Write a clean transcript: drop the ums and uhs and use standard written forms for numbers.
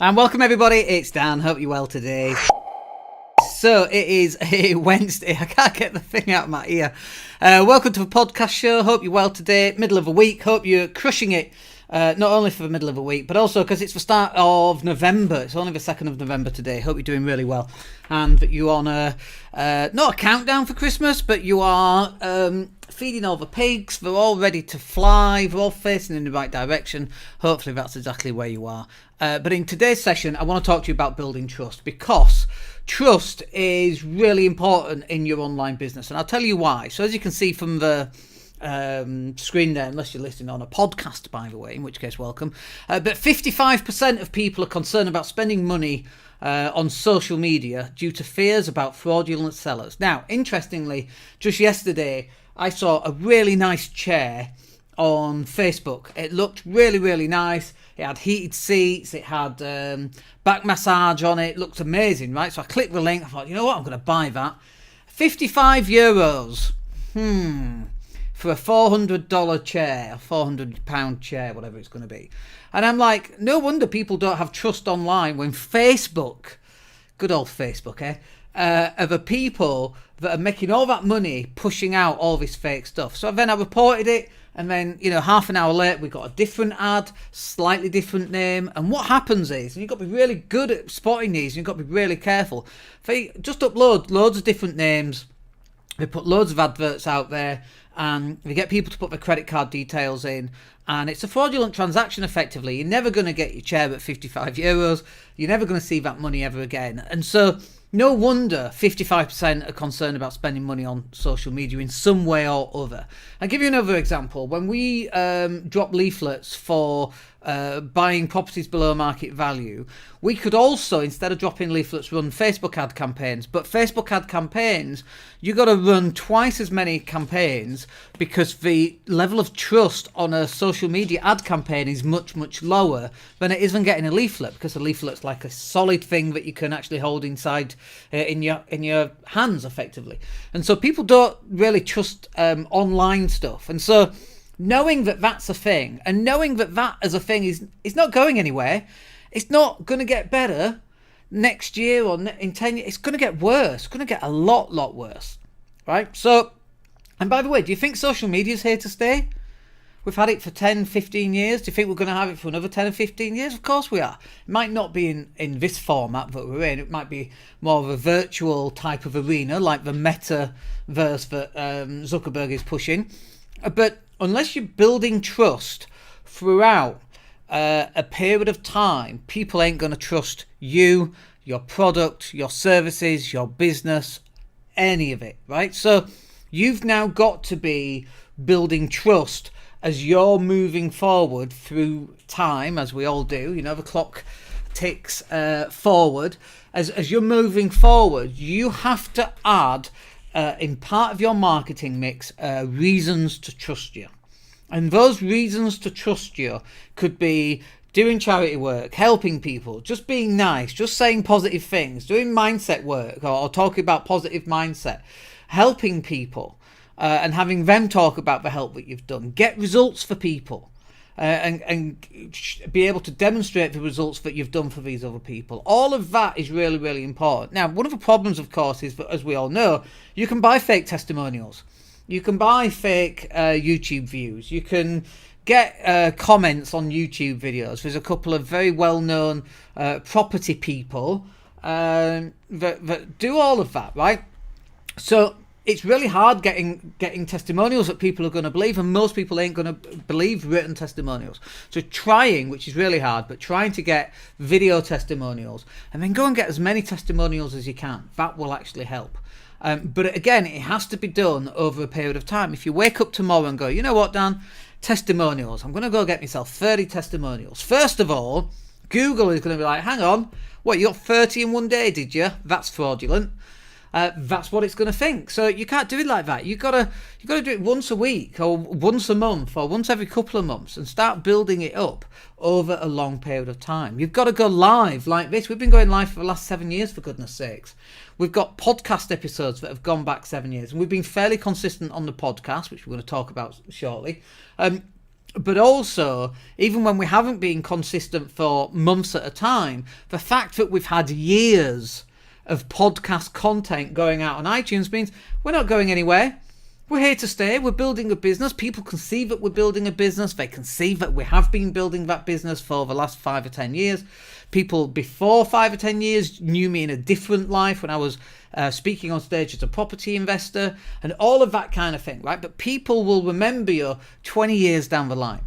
And welcome everybody, it's Dan, hope you're well today. So it is a Wednesday, I can't get the thing out of my ear. Welcome to the podcast show, hope you're well today, middle of a week, hope you're crushing it. Not only for the middle of a week, but also because it's the start of November. It's only the 2nd of November today. Hope you're doing really well. And that you're on not a countdown for Christmas, but you are feeding all the pigs. They're all ready to fly. They're all facing in the right direction. Hopefully that's exactly where you are. But in today's session, I want to talk to you about building trust, because trust is really important in your online business. And I'll tell you why. So as you can see from the screen there, unless you're listening on a podcast, by the way, in which case welcome, but 55% of people are concerned about spending money on social media due to fears about fraudulent sellers. Now, interestingly, just yesterday I saw a really nice chair on Facebook. It looked really, really nice. It had heated seats, it had back massage on it. It looked amazing, right? So I clicked the link, I thought, you know what, I'm going to buy that. €55 for a $400 chair, a £400 chair, whatever it's going to be. And I'm like, no wonder people don't have trust online when Facebook, good old Facebook, are the people that are making all that money pushing out all this fake stuff. So then I reported it, and then, half an hour later, we got a different ad, slightly different name. And what happens is, and you've got to be really good at spotting these, and you've got to be really careful. They just upload loads of different names. They put loads of adverts out there, and they get people to put their credit card details in, and it's a fraudulent transaction effectively. You're never going to get your chair at €55. You're never going to see that money ever again. And so no wonder 55% are concerned about spending money on social media in some way or other. I'll give you another example. When we drop leaflets for buying properties below market value, we could also, instead of dropping leaflets, run Facebook ad campaigns. But Facebook ad campaigns, you got to run twice as many campaigns, because the level of trust on a social media ad campaign is much, much lower than it is when getting a leaflet, because a leaflet's like a solid thing that you can actually hold inside in your hands effectively. And so people don't really trust online stuff. And so knowing that that's a thing, and knowing that that as a thing is not going anywhere, it's not going to get better next year or in 10 years, it's going to get worse. It's going to get a lot worse, right? So, and by the way, do you think social media is here to stay? We've had it for 10, 15 years. Do you think we're going to have it for another 10 or 15 years? Of course we are. It might not be in this format that we're in. It might be more of a virtual type of arena, like the metaverse that Zuckerberg is pushing. But unless you're building trust throughout a period of time, people ain't going to trust you, your product, your services, your business, any of it, right? So you've now got to be building trust as you're moving forward through time, as we all do. The clock ticks forward. As you're moving forward, you have to add in part of your marketing mix reasons to trust you. And those reasons to trust you could be doing charity work, helping people, just being nice, just saying positive things, doing mindset work, or talking about positive mindset, helping people, and having them talk about the help that you've done. Get results for people, and be able to demonstrate the results that you've done for these other people. All of that is really, really important. Now, one of the problems, of course, is that, as we all know, you can buy fake testimonials. You can buy fake YouTube views. You can get comments on YouTube videos. There's a couple of very well-known property people that do all of that, right? So it's really hard getting testimonials that people are going to believe, and most people ain't going to believe written testimonials. So trying, which is really hard, but trying to get video testimonials, and then go and get as many testimonials as you can. That will actually help. But again, it has to be done over a period of time. If you wake up tomorrow and go, you know what, Dan, testimonials, I'm going to go get myself 30 testimonials. First of all, Google is going to be like, hang on, what, you got 30 in one day, did you? That's fraudulent. That's what it's going to think. So you can't do it like that. You've got to do it once a week, or once a month, or once every couple of months, and start building it up over a long period of time. You've got to go live like this. We've been going live for the last 7 years, for goodness sakes. We've got podcast episodes that have gone back 7 years, and we've been fairly consistent on the podcast, which we're going to talk about shortly. But also, even when we haven't been consistent for months at a time, the fact that we've had years of podcast content going out on iTunes means we're not going anywhere. We're here to stay. We're building a business. People can see that we're building a business. They can see that we have been building that business for the last 5 or 10 years. People before 5 or 10 years knew me in a different life when I was speaking on stage as a property investor and all of that kind of thing, right? But people will remember you 20 years down the line.